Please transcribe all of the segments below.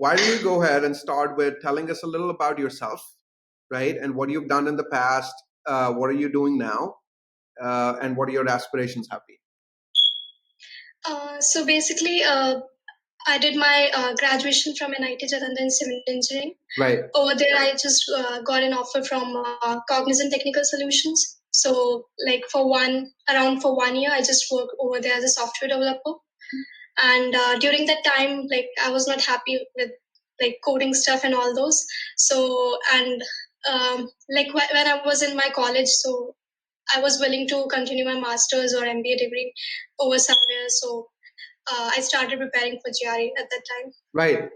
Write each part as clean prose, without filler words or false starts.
why don't you go ahead and start with telling us a little about yourself, right? And what you've done in the past, what are you doing now, and what your aspirations have been? So basically, I did my graduation from NIT Jalandhar in civil engineering. Right. Over there, I just got an offer from Cognizant Technical Solutions. So, like for 1 year, I just worked over there as a software developer. And during that time, like I was not happy with like coding stuff and all those. So, and like when I was in my college, so I was willing to continue my master's or MBA degree over somewhere. So I started preparing for GRE at that time. Right.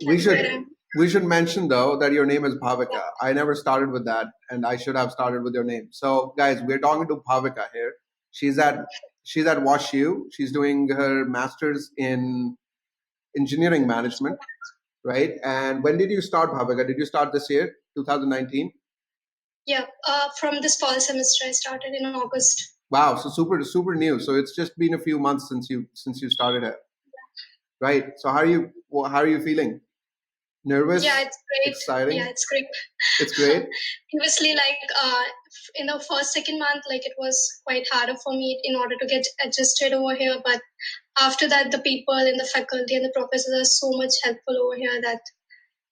We should mention though that your name is Bhavika. I never started with that, and I should have started with your name. So, guys, we're talking to Bhavika here. She's at WashU. She's doing her master's in engineering management, right? And when did you start, Bhavika? Did you start this year, 2019? Yeah, from this fall semester, I started in August. Wow, so super new. So it's just been a few months since you started it, right? So how are you feeling? Nervous? Yeah, it's great. Exciting? Yeah, it's great. It's great. Previously, like in the second month, like it was quite harder for me in order to get adjusted over here. But after that, the people in the faculty and the professors are so much helpful over here that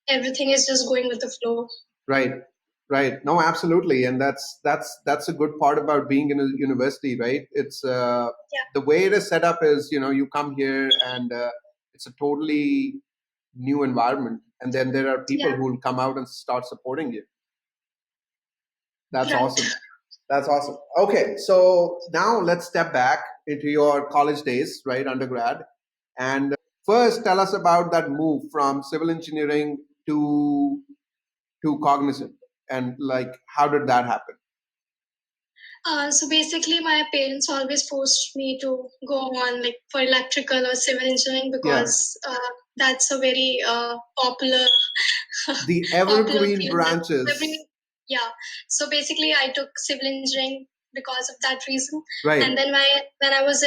everything is just going with the flow. Right. Right. No, absolutely, and that's a good part about being in a university, right? It's the way it is set up is you come here and it's a totally new environment, and then there are people who will come out and start supporting you. That's awesome. That's awesome. Okay, so now let's step back into your college days, right, undergrad, and first tell us about that move from civil engineering to Cognizant, and like how did that happen? So basically, my parents always forced me to go on like for electrical or civil engineering because that's a very popular the popular evergreen field. branches. Yeah. So basically, I took civil engineering because of that reason. Right. And then when I was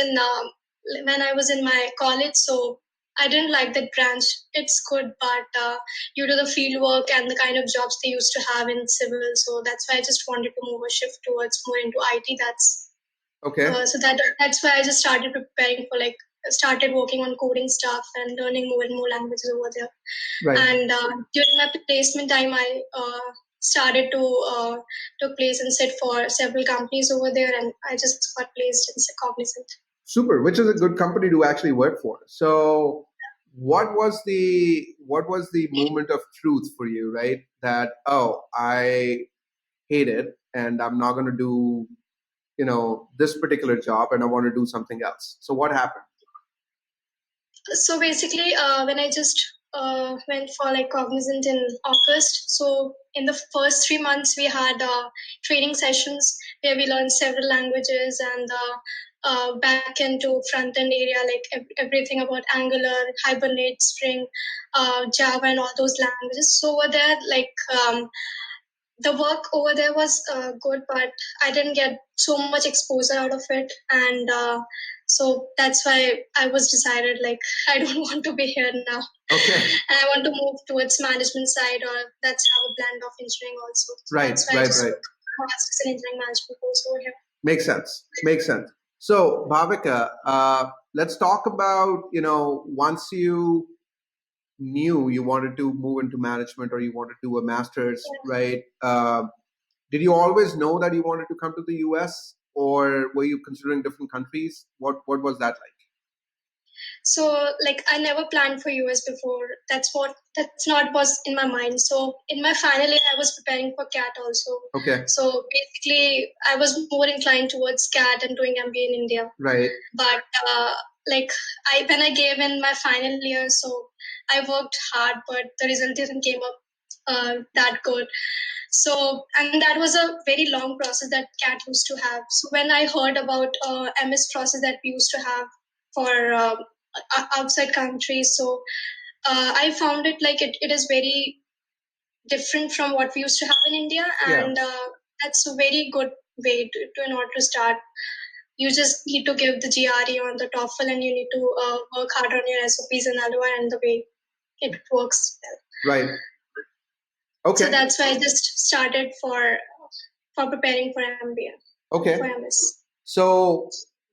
in my college, so I didn't like that branch. It's good, but due to the field work and the kind of jobs they used to have in civil, so that's why I just wanted to move a shift towards more into IT. That's Okay. so that's why I just started preparing for like started working on coding stuff and learning more and more languages over there. Right. And during my placement time, I started to took place and sit for several companies over there, and I just got placed in Cognizant. Super, which is a good company to actually work for. So what was the moment of truth for you, right? That, oh, I hate it and I'm not going to do this particular job and I want to do something else. So what happened? So basically, when I just went for like Cognizant in August, so in the first 3 months we had training sessions where we learned several languages and back into front end area, like everything about Angular, Hibernate, Spring, Java, and all those languages. So over there, like the work over there was good, but I didn't get so much exposure out of it, and so that's why I was decided like I don't want to be here now. Okay. And I want to move towards management side, or that's have a blend of engineering also. So right, that's why right, I just right. master's in engineering management course over here. Makes sense. Makes sense. So, Bhavika, let's talk about once you knew you wanted to move into management or you wanted to do a master's, right? Did you always know that you wanted to come to the US, or were you considering different countries? What was that like? So like I never planned for US before. That's not was in my mind. So in my final year, I was preparing for CAT also. Okay. So basically, I was more inclined towards CAT and doing MBA in India. Right. But like when I gave in my final year, so I worked hard, but the result didn't came up that good. So, and that was a very long process that CAT used to have. So when I heard about MS process that we used to have for outside countries, so I found it like it is very different from what we used to have in India, and that's a very good way to in order to start. You just need to give the GRE on the TOEFL, and you need to work hard on your SOPs and LOI and the way it works well. Right. Okay. So that's why I just started for preparing for MBA. Okay. For MS. So,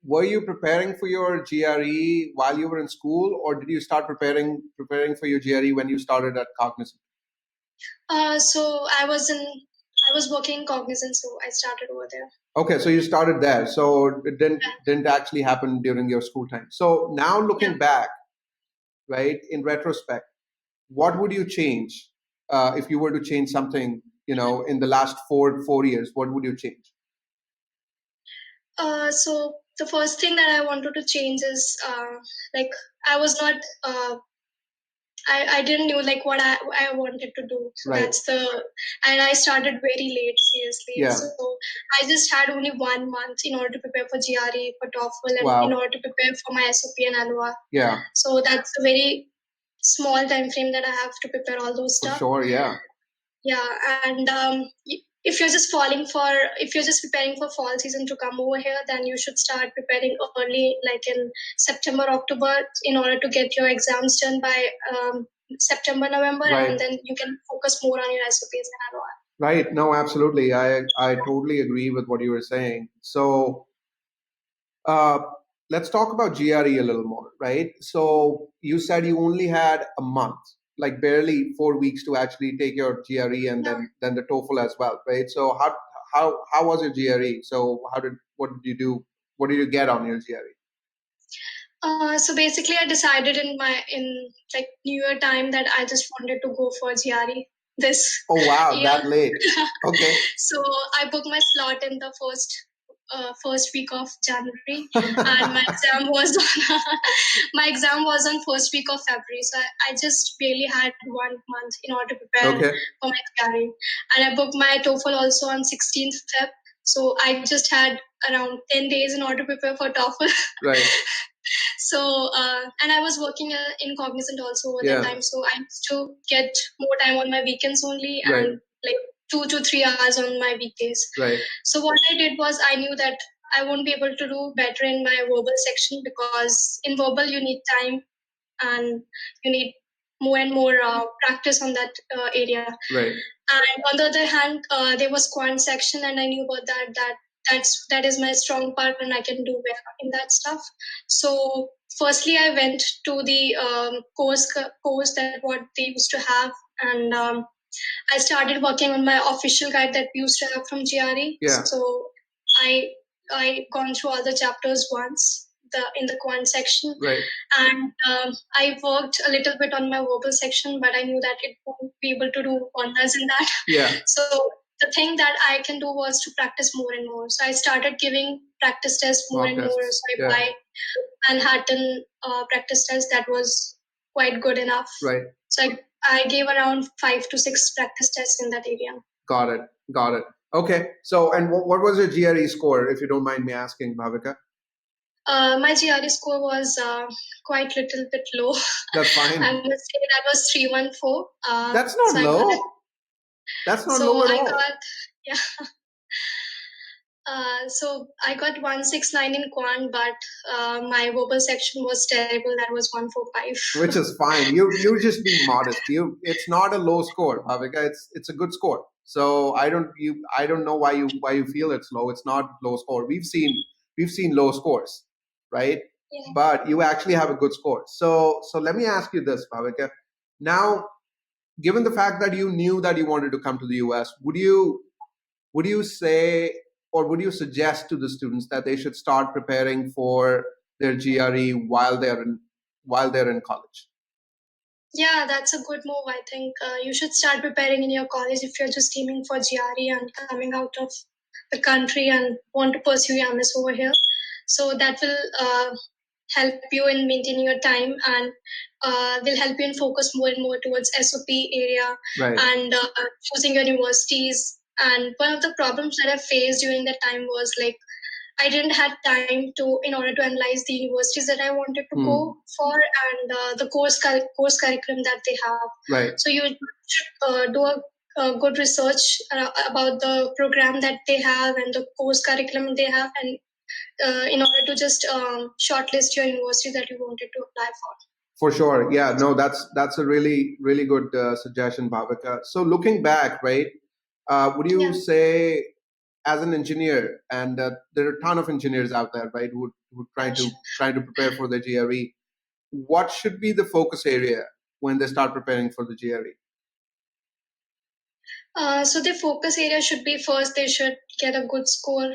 were you preparing for your GRE while you were in school, or did you start preparing for your GRE when you started at Cognizant? So I was working in Cognizant, so I started over there. Okay, so you started there. So it didn't actually happen during your school time. So now looking back, right, in retrospect, what would you change if you were to change something, in the last 4 years? What would you change? So the first thing that I wanted to change is like I was not I didn't know like what I wanted to do. So Right. that's and I started very late, seriously. Yeah. So I just had only 1 month in order to prepare for GRE, for TOEFL, and Wow. in order to prepare for my SOP and LOR. Yeah. So that's a very small time frame that I have to prepare all those For stuff. sure, yeah. Yeah, and if you're just preparing for fall season to come over here, then you should start preparing early, like in September, October, in order to get your exams done by September, November, Right. and then you can focus more on your SOPs and LOR. Right. No, absolutely. I totally agree with what you were saying. So uh, let's talk about GRE a little more, right? So you said you only had a month, like barely 4 weeks to actually take your GRE and then the TOEFL as well, right? So how was your GRE? So what did you do? What did you get on your GRE? So basically, I decided in like New Year time that I just wanted to go for GRE this. Oh wow, year. that late. Okay. So I booked my slot in the first week of January, and my exam was on first week of February. So I just barely had 1 month in order to prepare Okay. for my GRE, and I booked my TOEFL also on 16th Feb. So I just had around 10 days in order to prepare for TOEFL. Right. So and I was working in Cognizant also over Yeah. that time, so I used to get more time on my weekends only, Right. and like 2 to 3 hours on my weekdays. Right. So what I did was I knew that I won't be able to do better in my verbal section, because in verbal you need time and you need more and more practice on that area. Right. And on the other hand, there was quant section, and I knew about that is my strong part, and I can do well in that stuff. So firstly, I went to the course that what they used to have, and I started working on my official guide that we used to have from GRE. Yeah. So I gone through all the chapters once in the quant section. Right. And I worked a little bit on my verbal section, but I knew that it won't be able to do wonders in that. Yeah. So the thing that I can do was to practice more and more. So I started giving practice tests more and more. So I applied Manhattan practice test that was quite good enough. Right. So I gave around 5 to 6 practice tests in that area. Got it. Got it. Okay. So, and what was your GRE score, if you don't mind me asking, Bhavika? My GRE score was quite little bit low. That's fine. I must say that was 314. That's not so low. That's not low at all. Yeah. So I got 169 in quant, but my verbal section was terrible. That was 145. Which is fine. You're just being modest. It's not a low score, Bhavika. It's a good score. So I don't know why you feel it's low. It's not low score. We've seen low scores, right? Yeah. But you actually have a good score. So let me ask you this, Bhavika. Now, given the fact that you knew that you wanted to come to the US, would you say, or would you suggest to the students that they should start preparing for their GRE while they're in college? Yeah, that's a good move. I think you should start preparing in your college if you're just aiming for GRE and coming out of the country and want to pursue your MS over here. So that will help you in maintaining your time, and will help you in focus more and more towards SOP area. Right. And choosing your universities. And one of the problems that I faced during that time was like I didn't have time to in order to analyze the universities that I wanted to go for, and the course curriculum that they have. Right. So you should do a good research about the program that they have and the course curriculum they have, and in order to just shortlist your university that you wanted to apply for. For sure. Yeah, no, that's a really good suggestion, Bhavika. So looking back, right, would you Yeah. say as an engineer, and there are a ton of engineers out there, right, who try to prepare for the GRE. What should be the focus area when they start preparing for the GRE? So the focus area should be first they should get a good score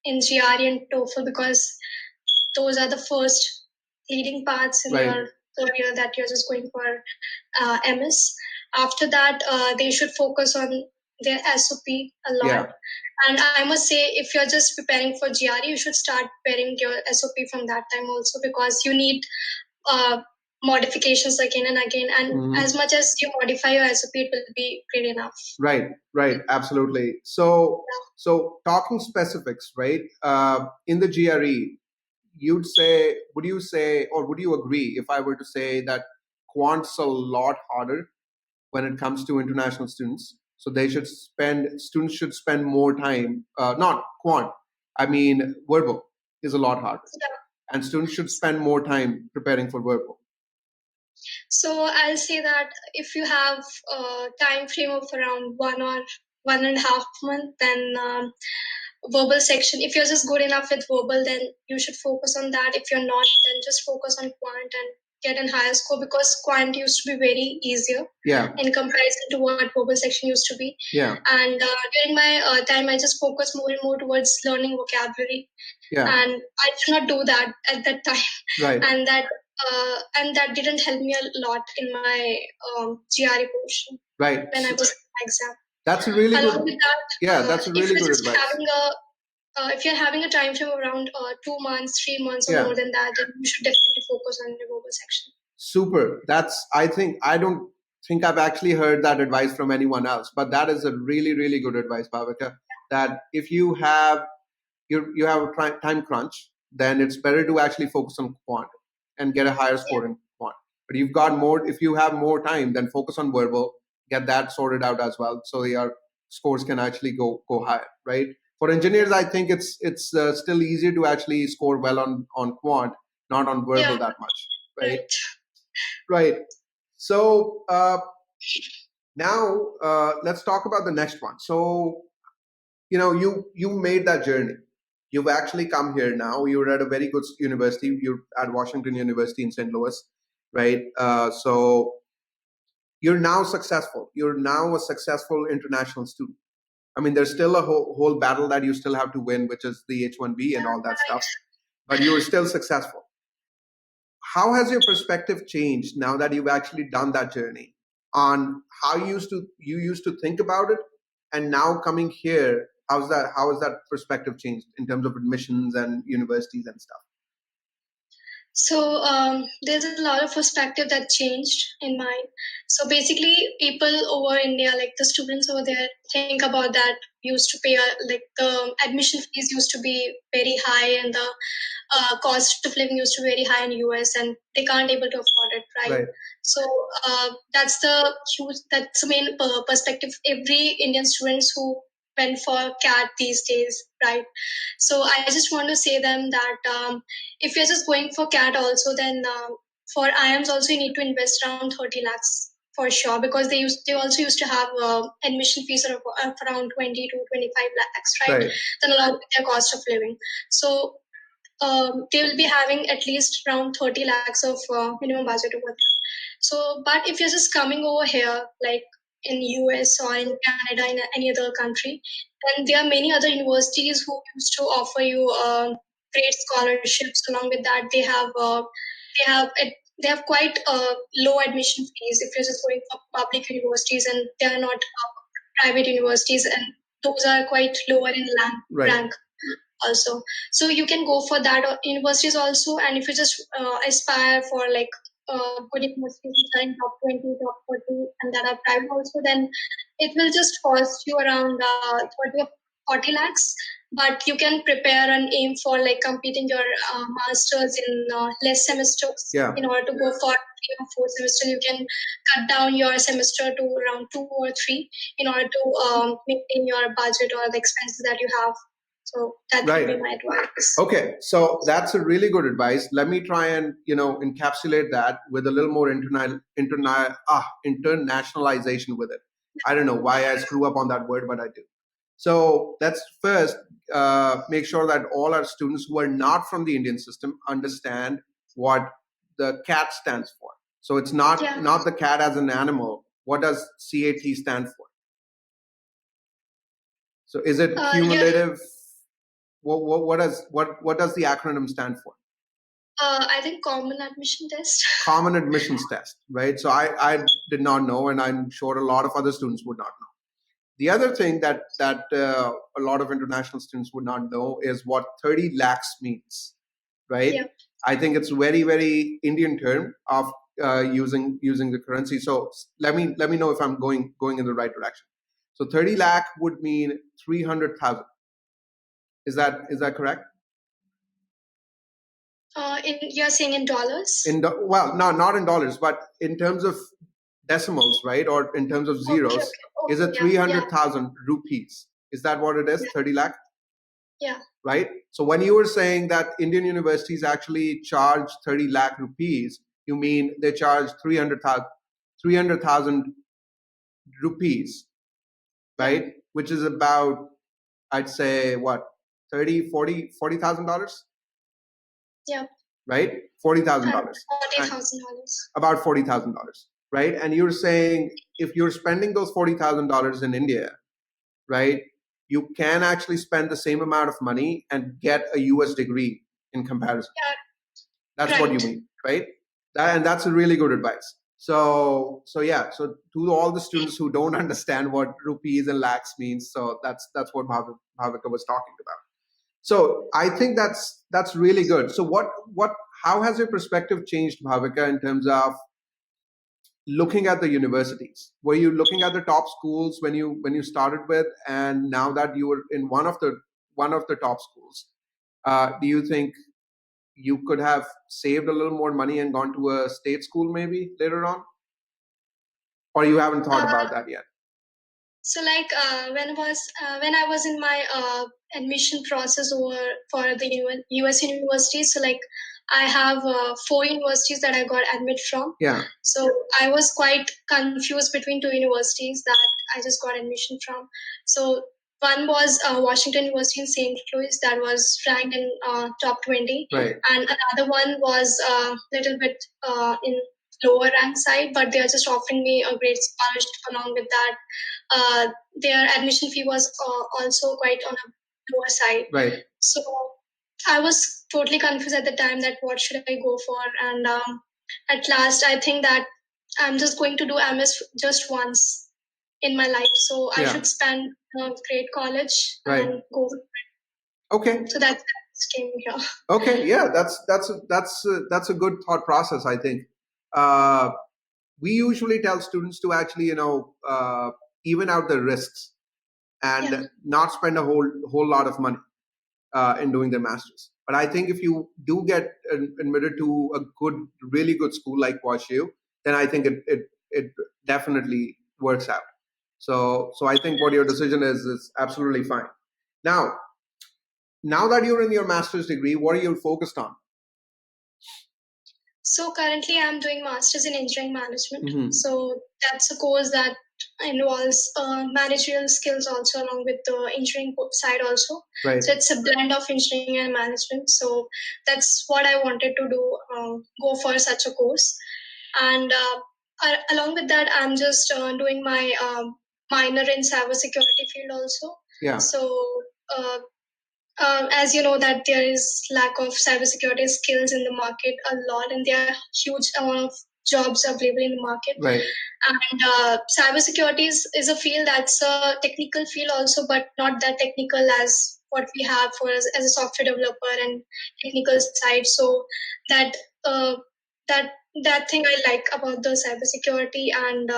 in GRE and TOEFL because those are the first leading paths in Right. your career that you're just going for MS. After that, they should focus on their SOP a lot. Yeah. And I must say, if you're just preparing for GRE, you should start preparing your SOP from that time also because you need uh, modifications again and again. And as much as you modify your SOP, it will be great enough. Right, right, absolutely. So talking specifics, right? In the GRE, would you say, or would you agree if I were to say that quant's a lot harder when it comes to international students? So students should spend more time, not quant, I mean, verbal is a lot harder. Yeah. And students should spend more time preparing for verbal. So I'll say that if you have a time frame of around 1.5 month, then verbal section. If you're just good enough with verbal, then you should focus on that. If you're not, then just focus on quant and get a higher score because quant used to be very easier. Yeah. In comparison to what verbal section used to be. Yeah. And during my time, I just focused more and more towards learning vocabulary. Yeah. And I did not do that at that time. Right. And that didn't help me a lot in my GRE portion. Right. When I was in my exam. That's a really Along good. with that, Yeah, that's a if really you're good just advice. having if you're having a time frame around 2 months, 3 months, or Yeah. more than that, then you should definitely focus on your verbal section. Super. I don't think I've actually heard that advice from anyone else, but that is a really good advice, Bhavika. That if you have a time crunch, then it's better to actually focus on quant and get a higher score in quant. But if you have more time, then focus on verbal, get that sorted out as well, so your scores can actually go higher, right? For engineers, I think it's still easier to actually score well on quant, not on verbal that much, right? Right. So now let's talk about the next one. So you made that journey. You've actually come here now. You're at a very good university. You're at Washington University in St. Louis, right? So you're now successful. You're now a successful international student. I mean, there's still a whole battle that you still have to win, which is the H-1B and all that stuff. But you are still successful. How has your perspective changed now that you've actually done that journey on how you used to think about it, and now coming here, how has that perspective changed in terms of admissions and universities and stuff? So there's a lot of perspective that changed in mine. So basically, people over India, like the students over there, think about that used to pay like the admission fees used to be very high, and the cost of living used to be very high in US, and they can't able to afford it, right? Right. So that's the main perspective. Every Indian students who went for CAT these days, right? So I just want to say them that if you're just going for CAT also, then for IIMs also you need to invest around 30 lakhs for sure because they also used to have admission fees of around 20 to 25 lakhs, right? Right. Then along with their cost of living. So they will be having at least around 30 lakhs of minimum budget over there. So, but if you're just coming over here, like in US or in Canada, in any other country, then there are many other universities who used to offer you great scholarships. Along with that, they have it, they have quite low admission fees if you're just going for public universities, and they are not private universities, and those are quite lower in rank also. So you can go for that universities also, and if you just aspire for like good universities which are in top 20, top 40, and that are private also, then it will just cost you around 30 or 40 lakhs. But you can prepare and aim for like completing your masters in less semesters. Yeah. In order to go for 3 or 4 semesters, you can cut down your semester to around 2 or 3 in order to maintain your budget or the expenses that you have. So that would be my advice. Okay, so that's a really good advice. Let me try and encapsulate that with a little more internationalization with it. I don't know why I screw up on that word, but I do. So let's first make sure that all our students who are not from the Indian system understand what the CAT stands for. So it's not the cat as an animal. What does CAT stand for? So is it cumulative? What does the acronym stand for? I think common admission test. Common admissions test, right? So I did not know, and I'm sure a lot of other students would not know. The other thing that a lot of international students would not know is what 30 lakhs means, right? Yeah. I think it's very very Indian term of using the currency. So let me know if I'm going in the right direction. So 30 lakh would mean 300,000. Is that correct? You're saying in dollars? Well, no, not in dollars, but in terms of decimals, right? Or in terms of zeros, okay. Is it 300,000 rupees? Is that what it is? 30 lakh? Yeah. Right? So when you were saying that Indian universities actually charge 30 lakh rupees, you mean they charge 300,000 rupees, right? Which is about, I'd say, what, $40,000? Yeah. Right? $40,000. $40,000. About $40,000, right? And you're saying if you're spending those $40,000 in India, right, you can actually spend the same amount of money and get a US degree in comparison. Yeah. That's what you mean, right? And that's a really good advice. So yeah. So to all the students who don't understand what rupees and lakhs means, so that's what Bhavika was talking about. So I think that's really good. So how has your perspective changed, Bhavika, in terms of looking at the universities? Were you looking at the top schools when you started with, and now that you were in one of the top schools, do you think you could have saved a little more money and gone to a state school maybe later on, or you haven't thought about that yet? So like when I was in my admission process over for the US universities, so like I have 4 universities that I got admit from. Yeah. So I was quite confused between 2 universities that I just got admission from. So one was Washington University in St. Louis that was ranked in top 20. Right. And another one was a little bit in lower rank side, but they are just offering me a great scholarship along with that. Their admission fee was also quite on a lower side. Right. So I was totally confused at the time that what should I go for, and at last I think that I'm just going to do MS just once in my life, so I should spend a great college and go. Okay. So that's came here. Okay, yeah, that's a good thought process. I think we usually tell students to actually even out the risks and not spend a whole lot of money in doing their masters. But I think if you do get admitted to a really good school like WashU, then I think it definitely works out. So I think what your decision is absolutely fine. Now that you're in your master's degree, what are you focused on? So currently I'm doing Masters in Engineering Management. Mm-hmm. So that's a course that involves managerial skills also along with the engineering side also. Right. So it's a blend of engineering and management. So that's what I wanted to do, go for such a course. And along with that, I'm just doing my minor in cybersecurity field also. Yeah. So as you know that there is lack of cybersecurity skills in the market a lot, and there are huge amount of jobs available in the market. Right. And cybersecurity is a field that's a technical field also, but not that technical as what we have for as a software developer and technical side. So that that thing I like about the cybersecurity, and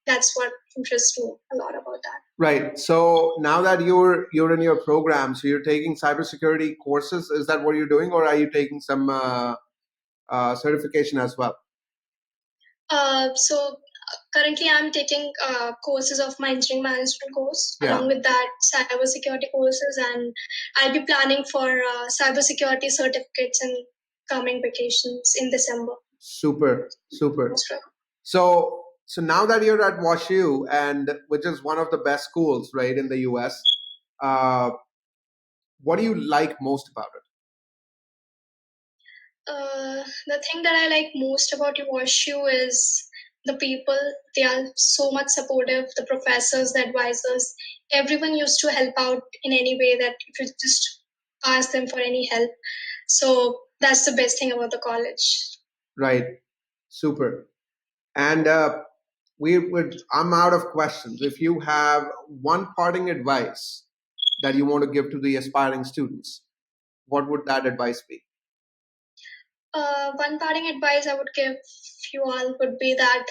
that's what interests me a lot about that. Right. So now that you're in your program, so you're taking cybersecurity courses. Is that what you're doing, or are you taking some certification as well? So currently I'm taking courses of my engineering management course. Yeah. Along with that, cybersecurity courses, and I'll be planning for cybersecurity certificates in coming vacations in December. Super, super. So now that you're at WashU, and which is one of the best schools, right, in the US, uh, what do you like most about it? The thing that I like most about WashU is the people. They are so much supportive. The professors, the advisors, everyone used to help out in any way that if you just ask them for any help. So that's the best thing about the college. Right. Super. And we would. I'm out of questions. If you have one parting advice that you want to give to the aspiring students, what would that advice be? One parting advice I would give you all would be that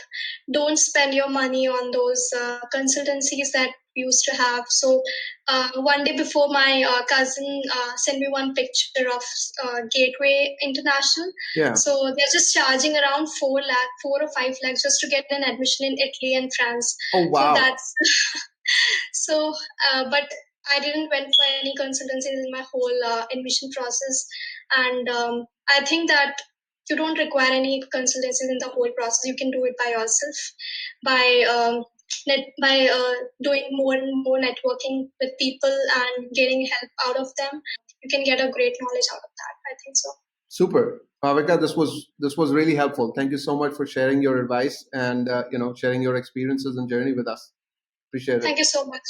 don't spend your money on those consultancies that we used to have. So one day before, my cousin sent me one picture of Gateway International. Yeah. So they're just charging around 4 or 5 lakhs just to get an admission in Italy and France. Oh wow. So that's so, but I didn't went for any consultancies in my whole admission process, and I think that you don't require any consultancies in the whole process. You can do it by yourself by doing more and more networking with people and getting help out of them. You can get a great knowledge out of that. I think so. Super, Bhavika. This was really helpful. Thank you so much for sharing your advice and sharing your experiences and journey with us. Appreciate it. Thank you so much.